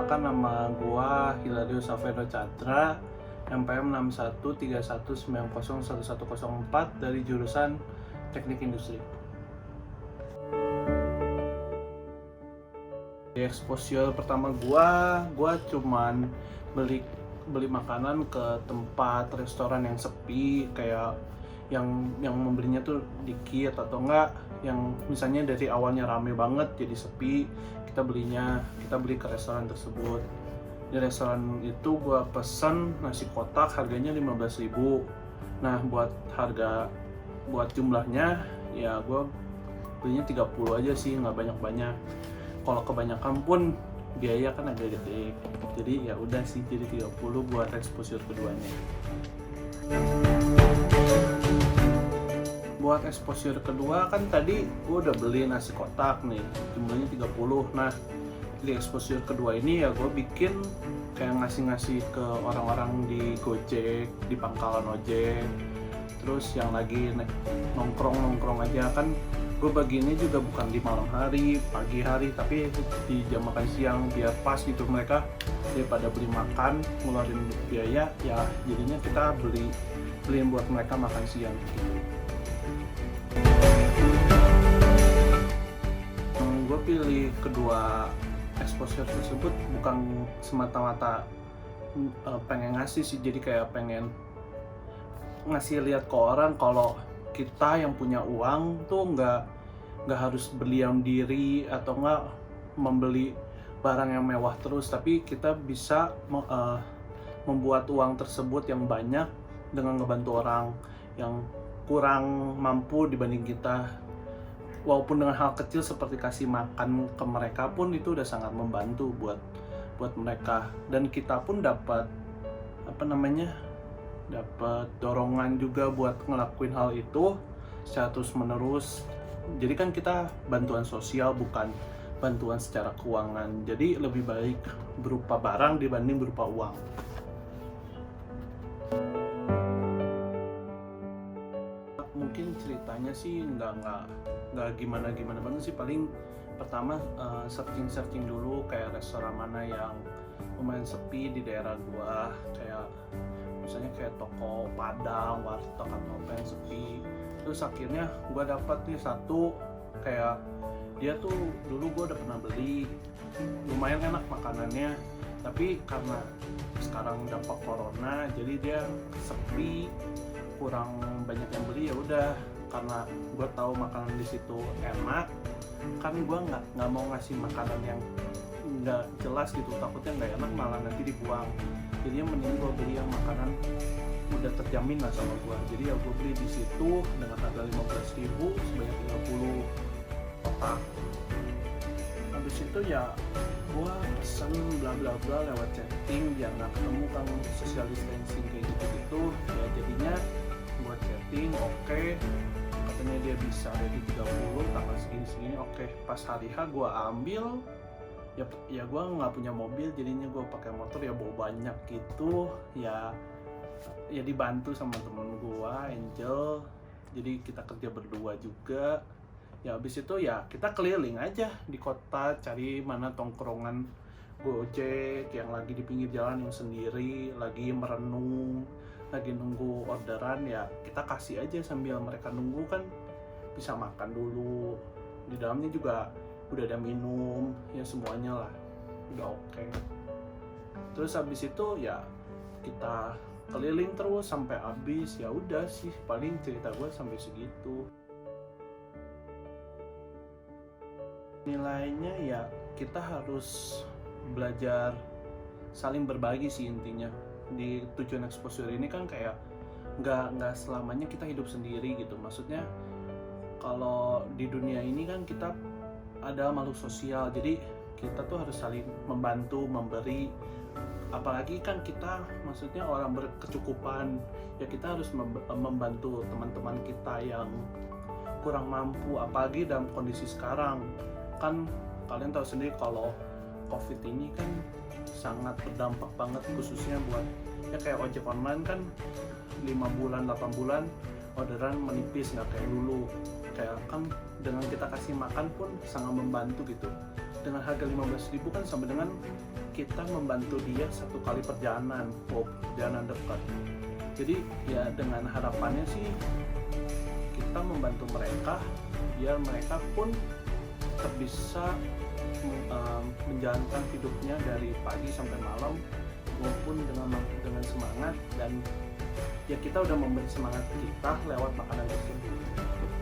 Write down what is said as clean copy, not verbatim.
perkenalkan nama gua Hilario Safedo Chandra, MPM 6131901104 dari jurusan Teknik Industri. Di exposure pertama gua cuman beli makanan ke tempat restoran yang sepi, kayak yang membelinya tuh dikit atau enggak yang misalnya dari awalnya rame banget jadi sepi, kita beli ke restoran tersebut. Di restoran itu gua pesen nasi kotak harganya 15.000. Nah, buat jumlahnya ya gua belinya 30 aja sih, nggak banyak-banyak. Kalau kebanyakan pun biaya kan agak gede. Jadi ya udah sih, jadi 30 buat exposure keduanya. Buat exposure kedua kan tadi gue udah beli nasi kotak nih, jumlahnya 30. Nah, di exposure kedua ini ya gue bikin kayak ngasih ke orang-orang di Gojek, di pangkalan ojek, terus yang lagi nongkrong aja kan. Gue bagiinnya juga bukan di malam hari, pagi hari, tapi di jam makan siang biar pas gitu. Mereka daripada beli makan ngeluarin biaya, ya jadinya kita beliin buat mereka makan siang gitu. Gue pilih kedua exposure tersebut bukan semata-mata pengen ngasih sih, jadi kayak pengen ngasih lihat ke orang kalau kita yang punya uang tuh nggak harus berdiam diri atau nggak membeli barang yang mewah terus, tapi kita bisa membuat uang tersebut yang banyak dengan ngebantu orang yang kurang mampu dibanding kita. Walaupun dengan hal kecil seperti kasih makan ke mereka pun itu udah sangat membantu buat mereka, dan kita pun dapat dapat dorongan juga buat ngelakuin hal itu secara terus menerus. Jadi kan kita bantuan sosial, bukan bantuan secara keuangan, jadi lebih baik berupa barang dibanding berupa uang. Mungkin ceritanya sih nggak gimana banget sih. Paling pertama searching dulu kayak restoran mana yang lumayan sepi di daerah gua, kayak misalnya kayak toko Padang, warteg atau apa yang sepi. Terus akhirnya gue dapat nih satu, kayak dia tuh dulu gue udah pernah beli, lumayan enak makanannya, tapi karena sekarang dampak corona jadi dia sepi, kurang banyak yang beli. Ya udah, karena gue tahu makanan di situ enak, kan gue nggak mau ngasih makanan yang nggak jelas gitu, takutnya nggak enak malah nanti dibuang. Jadinya mending gue beli yang makanan udah terjamin lah sama gue. Jadi ya gue beli di situ dengan harga 15.000 sebanyak 30 kotak. Habis itu ya gue pesen bla bla bla lewat chatting, biar nggak ketemu kan social distancing kayak gitu. Ya jadinya gue chatting, oke, katanya dia bisa ready 30 tanggal segini oke. Pas hari H gue ambil, ya gue nggak punya mobil, jadinya gue pakai motor, ya bawa banyak gitu. Ya dibantu sama temen gue Angel, jadi kita kerja berdua juga. Ya habis itu ya kita keliling aja di kota, cari mana tongkrongan Gojek yang lagi di pinggir jalan yang sendiri, lagi merenung, lagi nunggu orderan. Ya kita kasih aja sambil mereka nunggu, kan bisa makan dulu. Di dalamnya juga udah ada minum, ya semuanya lah udah oke. Terus habis itu ya kita keliling terus sampai habis. Ya udah sih, paling cerita gue sampai segitu. Nilainya ya kita harus belajar saling berbagi sih intinya. Di tujuan exposure ini kan kayak nggak selamanya kita hidup sendiri gitu. Maksudnya kalau di dunia ini kan kita ada makhluk sosial, jadi kita tuh harus saling membantu, memberi. Apalagi kan kita maksudnya orang berkecukupan, ya kita harus membantu teman-teman kita yang kurang mampu. Apalagi dalam kondisi sekarang kan kalian tahu sendiri kalau COVID ini kan sangat berdampak banget, khususnya buat ya kayak ojek online kan 5 bulan 8 bulan orderan menipis, nggak kayak dulu. Kayak kan dengan kita kasih makan pun sangat membantu gitu. dengan harga 15.000 kan sama dengan kita membantu dia 1 kali perjalanan, perjalanan dekat. Jadi ya dengan harapannya sih kita membantu mereka biar mereka pun tetap bisa menjalankan hidupnya dari pagi sampai malam maupun dengan semangat, dan ya kita udah memberi semangat kita lewat makanan tersebut.